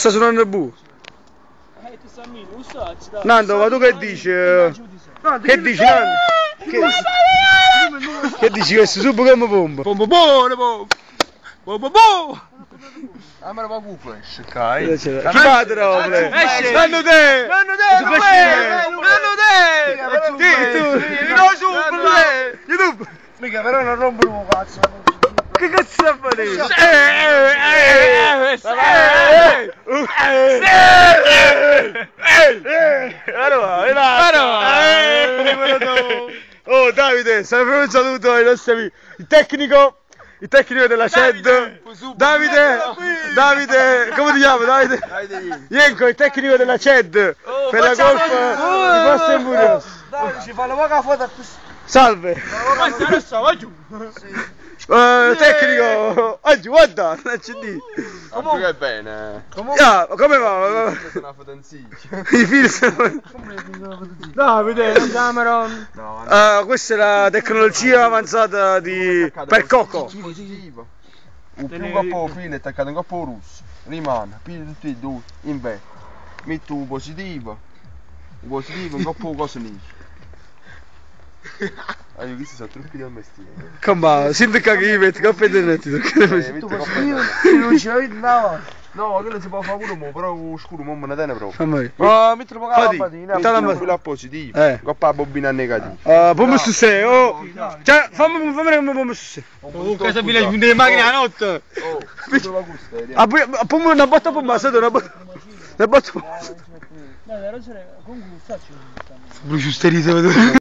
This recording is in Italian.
Sta suonando il bu. Nando, ma tu che dici? Che dici, Nando? Che dici che si subo come pompa? Pompa buona, pompa! Pompa buona! Ah, ma non va a flash, Chi fate robe? Nando te! Nando te! YouTube! Mica, però non rompono un cazzo. Che cazzo sta facendo? Oh Davide, salve un saluto ai nostri amici. Il tecnico della CED. Davide, come ti chiami Davide? Ienco, il tecnico della CED per la golf di Poste Murios. Dai, ci fanno poca foto a questo. Salve. Tecnico, oggi guarda, non c'è di. Comunque è bene. Come va? Una foto anziché. I film. Davide, la Cameron. No, Questa è la tecnologia avanzata per Coco. Un più un coppo filo è attaccato un coppo russo. Rimane, pigli tutti e due, in back. Metto un positivo, un coppo cosa niente. Ah, io questi sono trucchi del mestiere. Come senti che gli metti coppa internet? Non ce l'avete davanti. No, quello si può fare pure mo, però scuro mo me ne tiene proprio. Metto un po' la lampadina, un filo positivo, coppa la bobina negativa. Pompa su sé, oh! Cioè, fammi come pompa su sé. Comunque se vi delle macchine a notte. Pompa una botta pompa, sai una botta. Una botta pompa. Dai, ragione, comunque faccio. Bruciusterite,